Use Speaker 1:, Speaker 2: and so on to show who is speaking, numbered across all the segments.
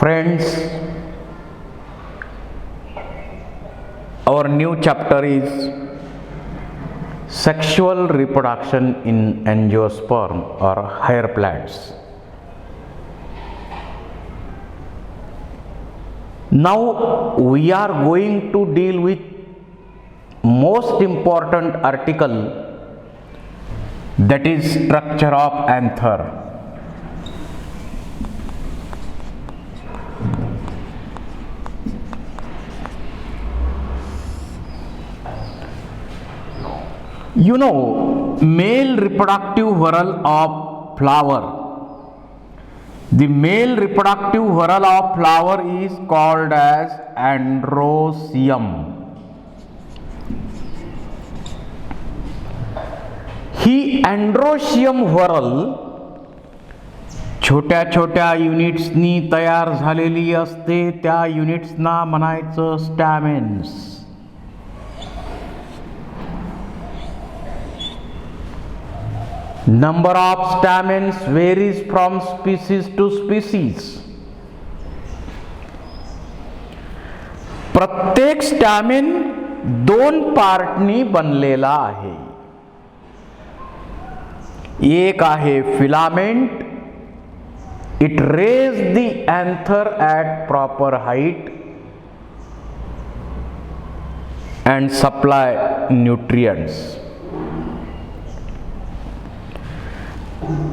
Speaker 1: Friends, our new chapter is sexual reproduction in angiosperm or hair plants. Now we are going to deal with most important article, that is structure of anther. You know, male reproductive whorl of flower. The male reproductive whorl of flower is called as androecium. He androecium whorl छोट्या छोट्या युनिट्सनी तयार झालेली असते. त्या युनिट्सना म्हणायचं स्टॅमेन्स. Number of stamens varies from species to species. प्रत्येक स्टॅमेन दोन पार्टनी बनलेला आहे. एक आहे filament. It raise the anther at proper height and supply nutrients.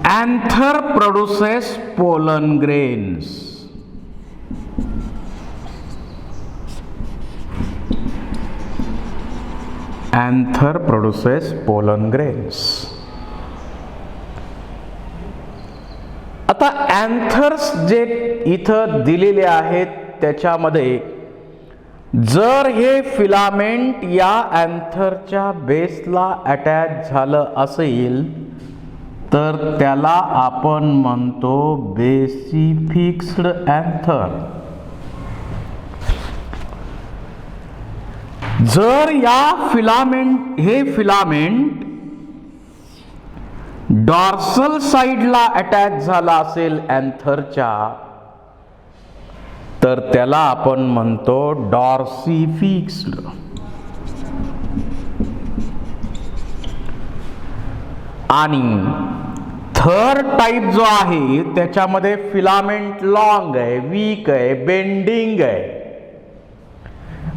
Speaker 1: Anther produces pollen grains. Anther produces pollen grains. आता anthers जे इथं दिलेले आहेत त्याच्यामध्ये जर हे फिलामेंट या अँथरच्या बेसला अटॅच झालं असेल तर त्याला आपण म्हणतो बेसिफिक्स्ड अँथर. जर हे फिलामेंट डॉर्सल साइडला अटॅच झाला असेल अँथरच्या तर त्याला आपण म्हणतो डॉर्सिफिक्स्ड. आणि थर्ड टाइप जो आहे त्याच्यामध्ये फिलामेंट लॉंग आहे, वीक आहे, बेंडिंग आहे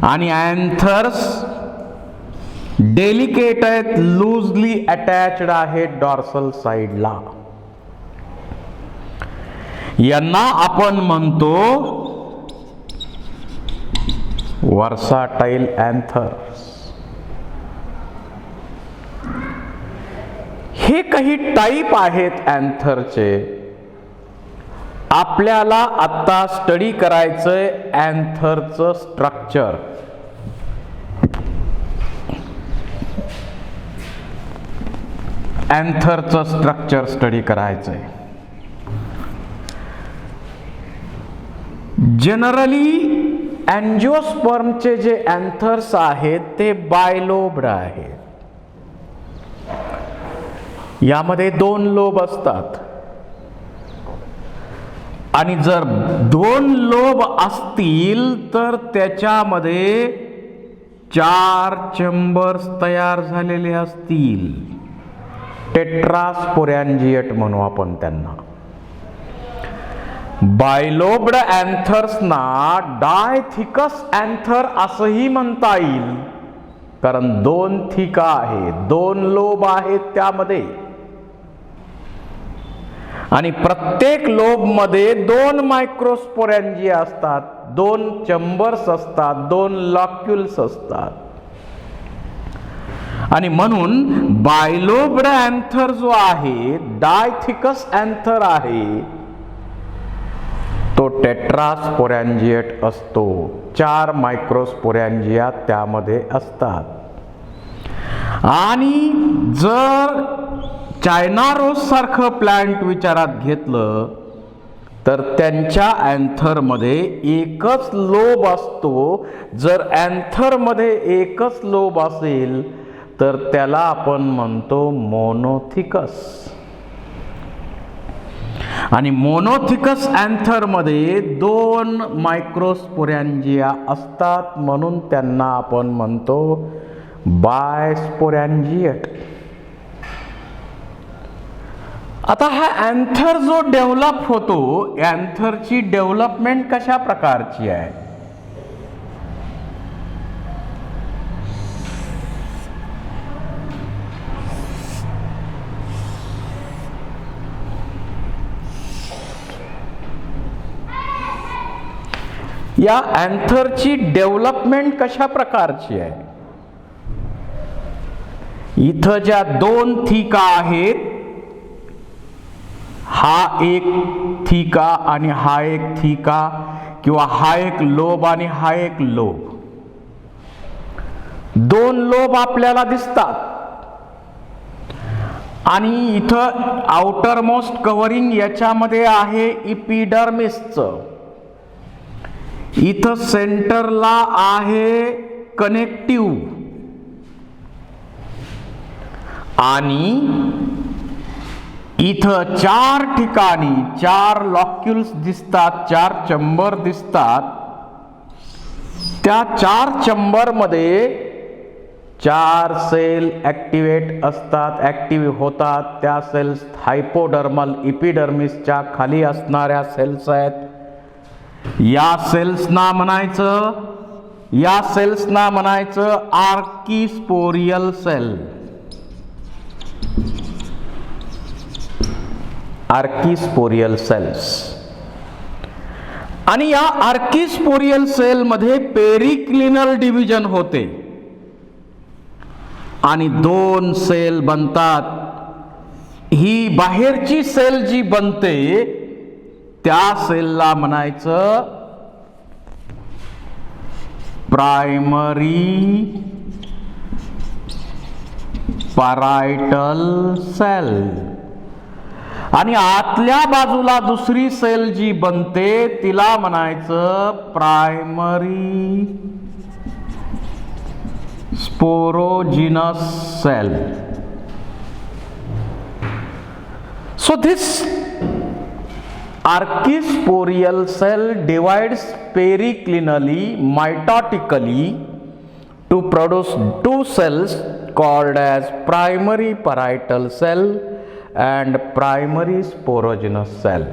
Speaker 1: आणि अँथर्स डेलिकेट आहेत, लूजली अटॅच्ड आहेत डॉर्सल साइडला. यांना आपण म्हणतो वर्साटाइल अँथर्स. हे काही टाइप आहेत अँथरचे. आपल्याला आता स्टडी करायचंय अँथरचं स्ट्रक्चर. अँथरचं स्ट्रक्चर स्टडी करायचंय. जनरली अँजिओस्पर्मचे जे अँथर्स आहेत ते बायलोब्ड आहेत. यामध्ये दोन लोब असतात आणि जर दोन लोब असतील तर त्याच्यामध्ये चार चेंबर्स तयार झालेले असतील. टेट्रास्पोरॅन्जिएट म्हणू आपण त्यांना. बायलोब्ड अँथर्सना डायथिकस अँथर असंही म्हणता येईल कारण दोन थिका आहेत, दोन लोब आहेत त्यामध्ये आणि प्रत्येक लोब मध्ये दोन मायक्रोस्पोरॅन्जिया असतात, दोन चेंबर्स असतात, दोन लॉक्युल्स असतात. आणि म्हणून बायलोब्ड अँथर जो आहे, डायथिकस अँथर आहे, तो टेट्रास्पोरॅन्जिएट असतो. चार मायक्रोस्पोरॅन्जिया त्यामध्ये असतात. आणि जर चायना रोज सारखं प्लांट विचारात घेतलं तर त्यांच्या अँथरमध्ये एकच लोब असतो. जर अँथरमध्ये एकच लोब असेल तर त्याला आपण म्हणतो मोनोथिकस. आणि मोनोथिकस अँथर मध्ये 2 मायक्रोस्पोरॅन्जिया असतात, म्हणून त्यांना आपण म्हणतो बायस्पोरॅन्जिएट. आता हा अँथर जो डेव्हलप होतो, अँथरची डेव्हलपमेंट कशा प्रकारची आहे? या अँथरची डेव्हलपमेंट कशा प्रकारची आहे? इथं ज्या 2 थिका आहेत, हा एक थिका आणि हा एक थिका, किंवा हा एक लोब आणि हा एक लोब, 2 लोब आपल्याला दिसतात. आणि इथं आउटर मोस्ट कव्हरिंग याच्यामध्ये आहे इपिडर्मिसचं. इथं सेंटरला आहे कनेक्टिव्ह, आणि इथं 4 ठिकाणी 4 लॉक्युल्स दिसतात, 4 चंबर दिसतात. त्या 4 चंबर मध्ये 4 सेल ऍक्टिव्हेट असतात, ऍक्टिव्ह होतात. त्या सेल्स हायपोडर्मल इपिडर्मिसच्या खाली असणाऱ्या सेल्स आहेत. या सेल्सना म्हणायचं आर्किस्पोरियल सेल. Archesporial cells. आणि या आर्किस्पोरियल सेल मध्ये पेरिक्लिनल डिव्हिजन होते आणि 2 सेल बनतात. ही बाहेरची सेल जी बनते त्या सेलला म्हणायचं प्रायमरी परायटल सेल. आणि आतल्या बाजूला दुसरी सेल जी बनते तिला म्हणायचं primary sporogenous cell. So this archisporial cell divides periclinally mitotically to produce 2 cells called as primary parietal cell and primary sporogenous cell.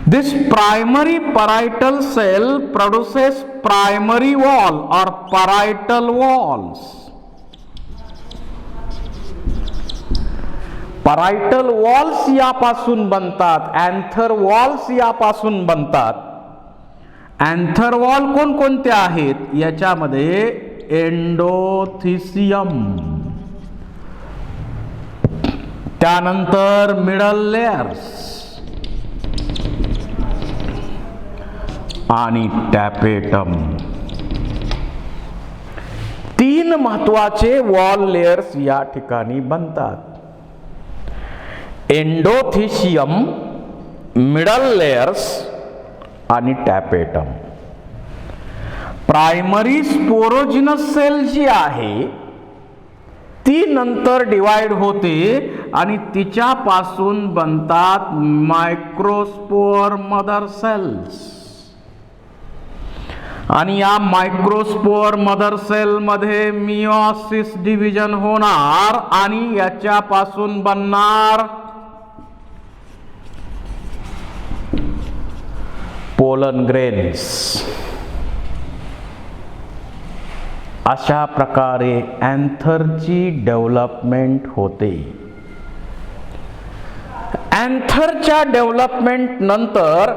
Speaker 1: This primary parietal cell produces primary wall or parietal walls. Parietal walls यापासून बनतात, anther walls यापासून बनतात. Anther wall कोणकोणते आहेत? याच्यामध्ये एंडोथिसियम, त्यानंतर middle layers आणि tapetum. 3 महत्वाचे वॉल लेयर्स या ठिकाणी बनतात. एंडोथिसियम, मिडल लेयर्स आणि टॅपेटम. प्रायमरी स्पोरोजिनस सेल जी आहे ती नंतर डिवाइड होते आणि तिच्यापासून बनतात मायक्रोस्पोर मदर सेल्स. आणि या मायक्रोस्पोर मदर सेल मध्ये मियोसिस डिव्हिजन होणार आणि याच्यापासून बनणार पोलन ग्रेन्स. अशा प्रकारे अँथरची डेव्हलपमेंट होते. अँथरच्या डेव्हलपमेंट नंतर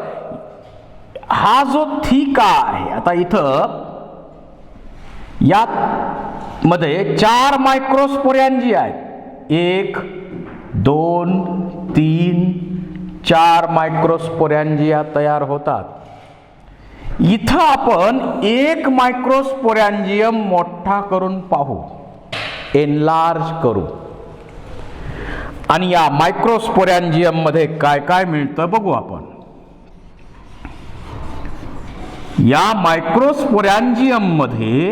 Speaker 1: हा जो थिका आहे, आता इथं यात मध्ये 4 मायक्रोस्पोरॅन्जिया आहेत. 1 2 3 4 मायक्रोस्पोरॅन्जिया तयार होतात. इथं आपण 1 मायक्रोस्पोरॅन्जियम मोठा करून पाहू, एनलार्ज करू, आणि या मायक्रोस्पोरॅन्जियम मध्ये काय काय मिळतं बघू आपण. या मायक्रोस्पोरॅन्जियम मध्ये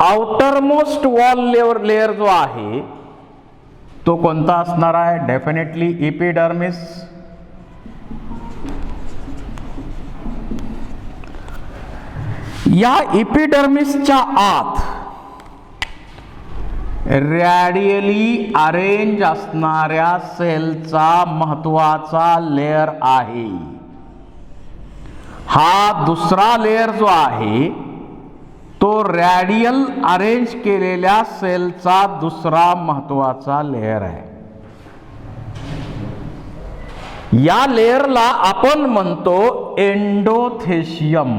Speaker 1: आउटरमोस्ट वॉल लेयर जो आहे तो कोणता असणार आहे? Definitely epidermis. या इपिडर्मिसच्या आत रॅडियली अरेंज असणाऱ्या सेलचा महत्वाचा लेयर आहे. हा दुसरा लेयर जो आहे तो रॅडियल अरेंज केलेल्या सेलचा दुसरा महत्वाचा लेयर आहे. या लेयरला आपण म्हणतो एंडोथेशियम.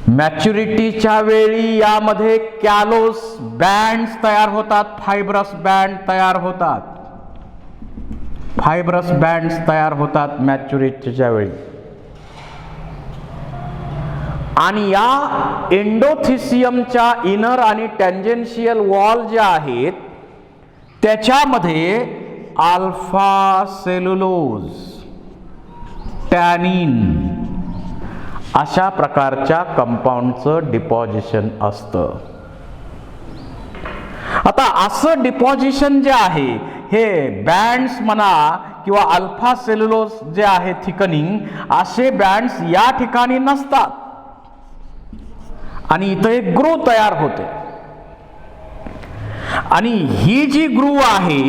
Speaker 1: मॅच्युरिटीच्या वेळी यामध्ये कॅलोस बँड्स तयार होतात, फायब्रस बँड तयार होतात, फायब्रस बँड्स तयार होतात मॅच्युरिटीच्या वेळी. आणि या एंडोथिसियमच्या इनर आणि टँजेन्शियल वॉल ज्या आहेत त्याच्यामध्ये अल्फा सेल्युलोज, टॅनिन अशा प्रकारच्या कंपाऊंडचं डिपॉझिशन असतं. आता असं डिपॉझिशन जे आहे हे बँड्स म्हणा किंवा अल्फा सेल्युलोज जे आहे थिकनिंग, असे बँड्स या ठिकाणी नसतात आणि इथं एक ग्रूव तयार होते. आणि ही जी ग्रूव आहे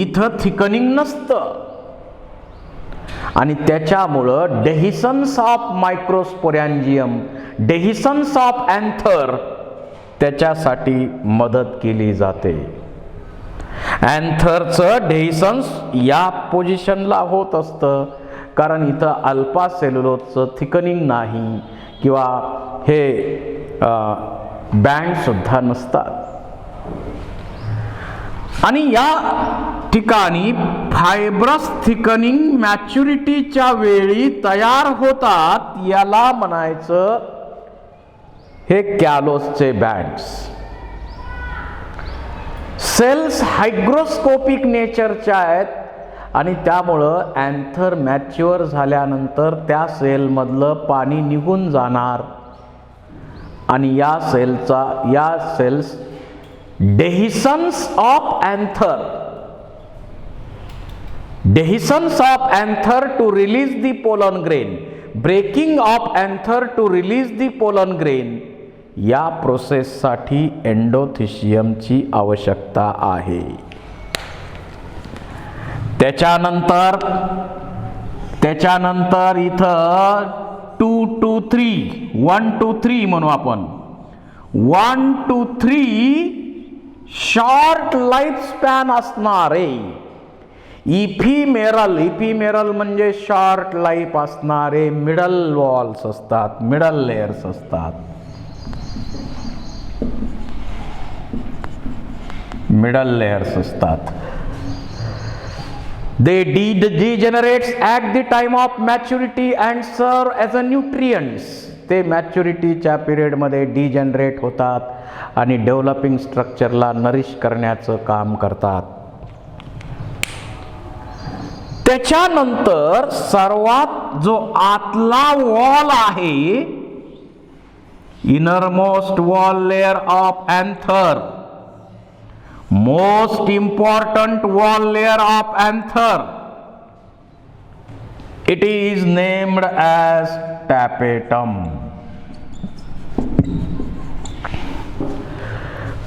Speaker 1: इथं थिकनिंग नसतं आणि त्याच्यामुळं डेहिसन्स ऑफ मायक्रोस्पोरॅन्जियम, डेहिसन्स ऑफ अँथर त्याच्यासाठी मदत केली जाते. अँथरचं डेहिसन्स या पोझिशनला होत असतं कारण इथं अल्फा सेल्युलोजचं थिकनिंग नाही किंवा हे बँड सुद्धा नसतात. आणि या ठिकाणी फायब्रस थिकनिंग मॅच्युरिटीच्या वेळी तयार होतात, याला म्हणायचं हे कॅलोसचे बँड्स. सेल्स हायग्रोस्कोपिक नेचरच्या आहेत आणि त्यामुळं अँथर मॅच्युअर झाल्यानंतर त्या सेलमधलं पाणी निघून जाणार आणि या cells dehiscence of anther, dehiscence of anther to release the pollen grain, breaking of anther to release the pollen grain, या प्रोसेससाठी एंडोथिशियमची आवश्यकता आहे. त्याच्यानंतर इथं 2 to 3 1 to 3 म्हणू आपण. 1 to 3 शॉर्ट लाईफ स्पॅन असणारे इपिमेरल म्हणजे शॉर्ट लाईफ असणारे मिडल वॉल्स असतात, मिडल लेयर्स असतात. मिडल लेयर्स असतात. They degenerates at the time of maturity and serve as a nutrients. ते मॅच्युरिटीच्या पिरियडमध्ये डिजनरेट होतात आणि डेव्हलपिंग स्ट्रक्चरला नरिश करण्याचं काम करतात. त्याच्यानंतर सर्वात जो आतला वॉल आहे, innermost wall layer of anther, most important wall layer of anther, it is named as tapetum.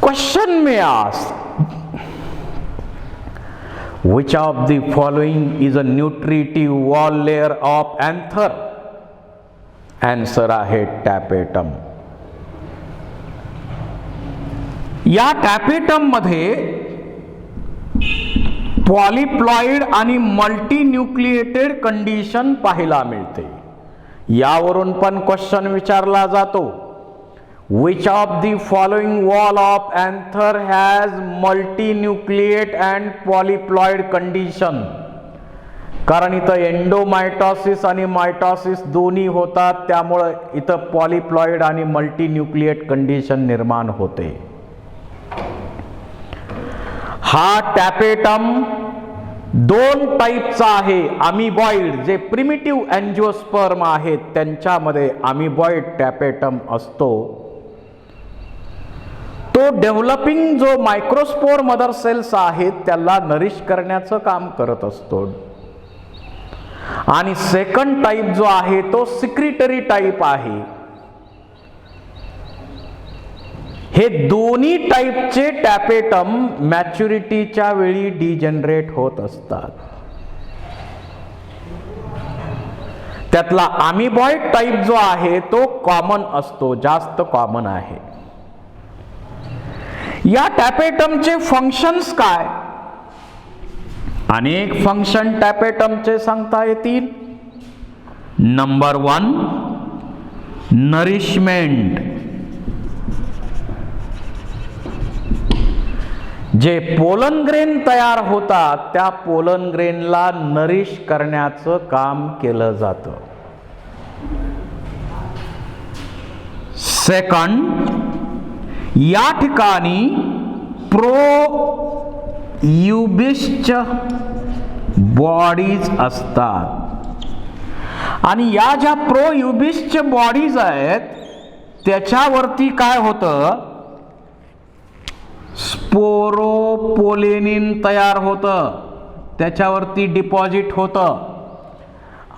Speaker 1: Question may ask, which of the following is a nutritive wall layer of anther? Answer आहे tapetum. या tapetum मध्ये पॉलिप्लॉइड आणि multinucleated condition पाहायला मिळते. यावरून पण question विचारला जातो, which of the following wall of anther has multinucleate and polyploid condition? कारण इथं एंडोमायटॉसिस आणि मायटॉसिस दोन्ही होतात, त्यामुळे इथं पॉलिप्लॉइड आणि मल्टीन्यूक्लिएट कंडिशन निर्माण होते. हा टॅपेटम 2 टाईपचा आहे. अमिबॉइड जे प्रिमिटिव्ह अँजिओस्पर्म आहेत त्यांच्यामध्ये अमिबॉइड टॅपेटम असतो तो डेव्हलपिंग जो मायक्रोस्पोर मदर सेल्स आहेत त्याला नरिश करण्याचं काम करत असतो. आणि सेकंड टाईप जो आहे तो सिक्रिटरी टाईप आहे. हे दोन्ही टाईपचे टॅपेटम मॅच्युरिटीच्या वेळी डिजनरेट होत असतात. त्यातला अमिबॉइड टाईप जो आहे तो कॉमन असतो, जास्त कॉमन आहे. या टॅपेटमचे फंक्शन्स काय? अनेक फंक्शन टॅपेटमचे सांगता येतील. Number 1 nourishment. जे पोलन ग्रेन तयार होतात त्या पोलन ग्रेनला नरिश करण्याचं काम केलं जातं. सेकंड, या ठिकाणी प्रोयुबिस्ट बॉडीज असतात आणि या ज्या प्रोयुबिस्ट बॉडीज आहेत त्याच्यावरती काय होतं, स्पोरोपोलेनिन तयार होतं, त्याच्यावरती डिपॉझिट होतं.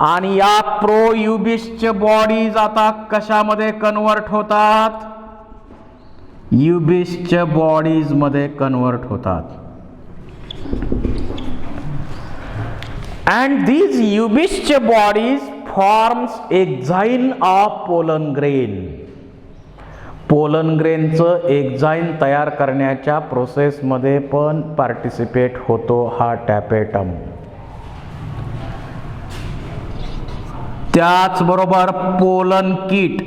Speaker 1: आणि या प्रोयुबिस्ट बॉडीज आता कशामध्ये कन्वर्ट होतात? युबिस्ट बॉडीज मध्ये कन्वर्ट होतात. and these Ubist bodies forms exine of pollen grain. Pollen ग्रेनचं एक्झाईन तयार करण्याच्या प्रोसेसमध्ये पण पार्टिसिपेट होतो हा टॅपेटम. त्याचबरोबर पोलन किट,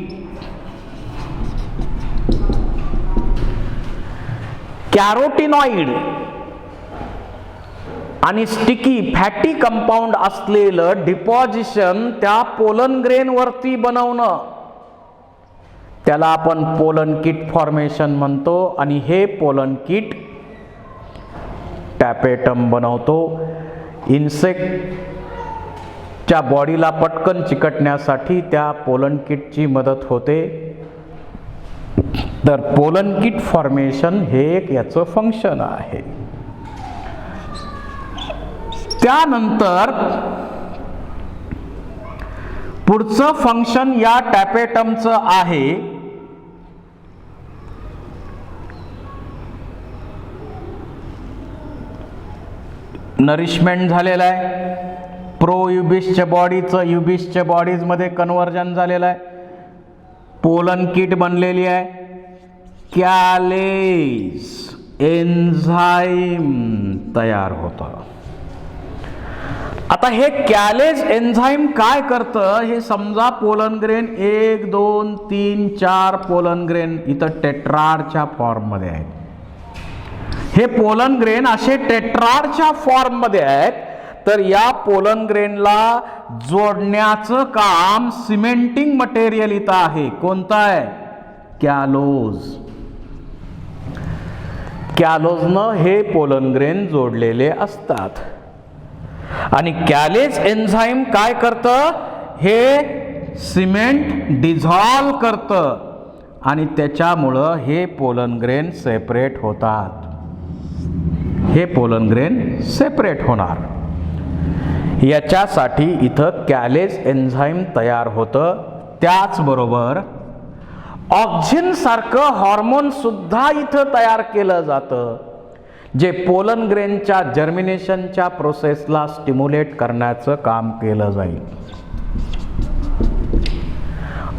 Speaker 1: कॅरोटिनॉइड आणि स्टिकी फॅटी कंपाऊंड असलेलं डिपॉझिशन त्या पोलन ग्रेन वरती बनवणं, त्याला आपण पोलन किट फॉर्मेशन म्हणतो. आणि हे पोलन किट टॅपेटम बनवतो. इन्सेक्टच्या बॉडीला पटकन चिकटण्यासाठी त्या पोलन किटची मदत होते. तर पोलन किट फॉर्मेशन हे एक याचं फंक्शन आहे. त्यानंतर पुढचं फंक्शन या टॅपेटमचं आहे नरिशमेंट झालेलं आहे. प्रोयुबिस्टच्या बॉडीचं युबिस्टच्या बॉडीज मध्ये कन्व्हर्जन झालेलं आहे. पोलन किट बनलेली आहे. कॅलेज एन्झाईम तयार होतं. आता हे कॅलेज एन्झाईम काय करतं, हे समजा पोलन ग्रेन 1 2 3 4 पोलन ग्रेन इथं टेट्राडच्या फॉर्म मध्ये आहेत. हे पोलन ग्रेन असे टेट्राडच्या फॉर्म मध्ये आहेत. तर या पोलन ग्रेनला जोडण्याचं काम सिमेंटिंग मटेरियल इथं आहे. कोणतं आहे? कॅलोज. कॅलोजनं हे पोलन ग्रेन जोडलेले असतात. आणि कॅलेज एन्झाईम काय करतं, हे सिमेंट डिझॉल्व करतं आणि त्याच्यामुळं हे पोलन ग्रेन सेपरेट होतात. हे पोलन ग्रेन सेपरेट होणार, याच्यासाठी इथं कॅलेज एन्झाईम तयार होतं. त्याचबरोबर ऑक्झिन सारखं हॉर्मोन सुद्धा इथं तयार केलं जातं, जे पोलन ग्रेनच्या जर्मिनेशनच्या प्रोसेसला स्टिम्युलेट करण्याचं काम केलं जाईल.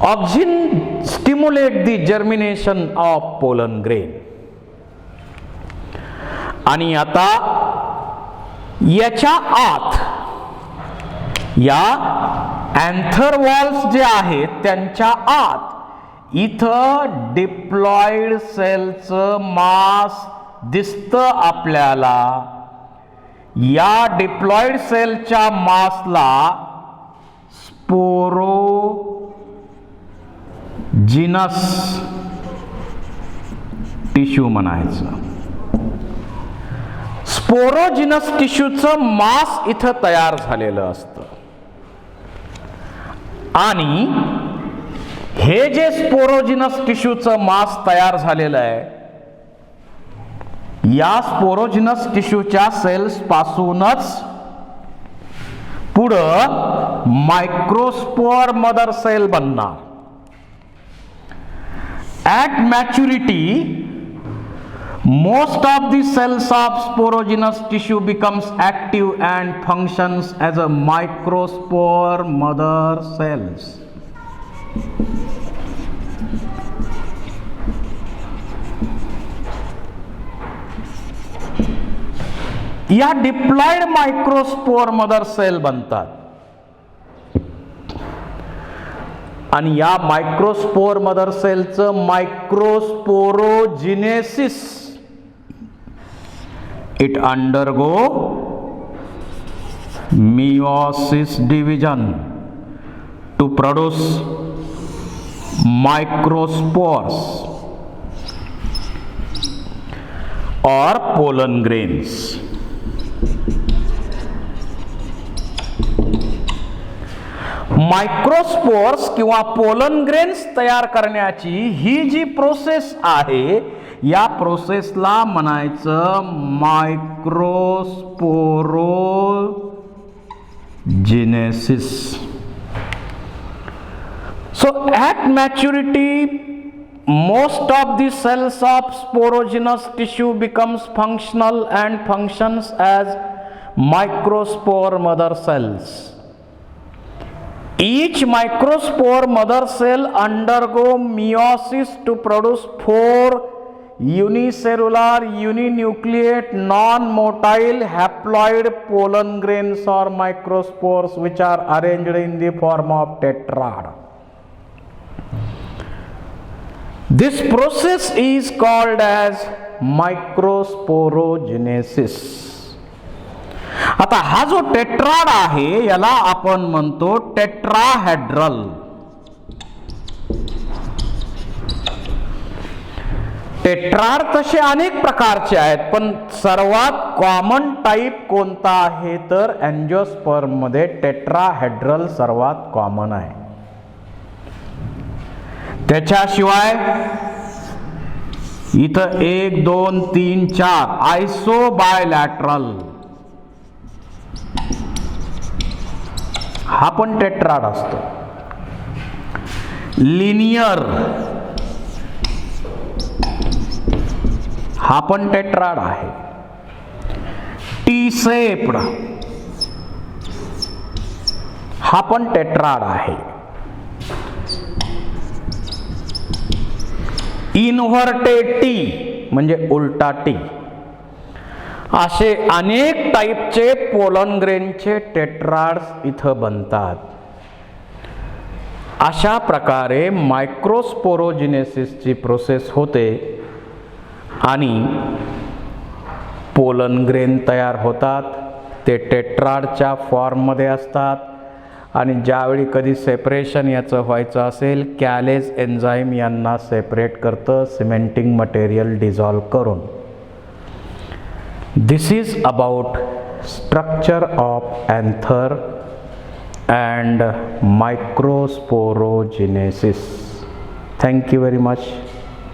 Speaker 1: Auxin stimulate the germination of pollen grain. आणि आता याच्या आत या अँथर वॉल्स जे आहेत त्यांच्या आत इथं डिप्लॉइड सेलचं मास दिसतं आपल्याला. या डिप्लॉइड सेलच्या मासला स्पोरोजिनस टिश्यू म्हणायचं. स्पोरोजिनस टिश्यूचं मास इथं तयार झालेलं असतं. आणि हे जे स्पोरोजिनस टिश्यूचं मास तयार झालेलं आहे या स्पोरोजिनस टिश्यूच्या सेल्स पासूनच पुढं मायक्रोस्पोर मदर सेल बनणार. At maturity most of the cells of sporogenous tissue becomes active and functions as a microspore mother cells. या डिप्लॉइड मायक्रोस्पोर मदर सेल बनतात आणि या मायक्रोस्पोर मदर सेलचं microsporogenesis it undergo meiosis division to produce microspores or pollen grains. मायक्रोस्पोर्स किंवा pollen grains तयार करण्याची ही जी process आहे या प्रोसेसला म्हणायचं microsporogenesis. So at maturity most of the cells of sporogenous tissue becomes functional and functions as microspore mother cells. Each microspore mother cell undergo meiosis to produce 4 unicellular uninucleate non-motile haploid pollen grains or microspores which are arranged in the form of tetrad. This process is called as microsporogenesis. आता हा जो tetrad आहे याला आपण म्हणतो tetrahedral. Tetrad तसे अनेक प्रकारचे आहेत पण सर्वात कॉमन टाइप कोणता आहे तर अँजिओस्पर्म मध्ये टेट्राहेड्रल सर्वात कॉमन आहे. त्याच्याशिवाय इथं 1 2 3 4 आयसोबायलॅटरल हा पण टेट्राड असतो. लिनियर हा पण टेट्राड आहे. टी शेप्ड हा पण टेट्राड आहे. इन्व्हर्टेड टी म्हणजे उलटा टी. असे अनेक टाईपचे पोलन ग्रेनचे टेट्राड्स इथं बनतात. अशा प्रकारे मायक्रोस्पोरोजिनेसिसची प्रोसेस होते आणि पोलन ग्रेन तयार होतात. ते टेट्राडच्या फॉर्ममध्ये असतात आणि ज्यावेळी कधी सेपरेशन याचं व्हायचं असेल कॅलेज एन्झाईम यांना सेपरेट करतं सिमेंटिंग मटेरियल डिझॉल्व करून. This is about structure of anther and microsporogenesis. Thank you very much.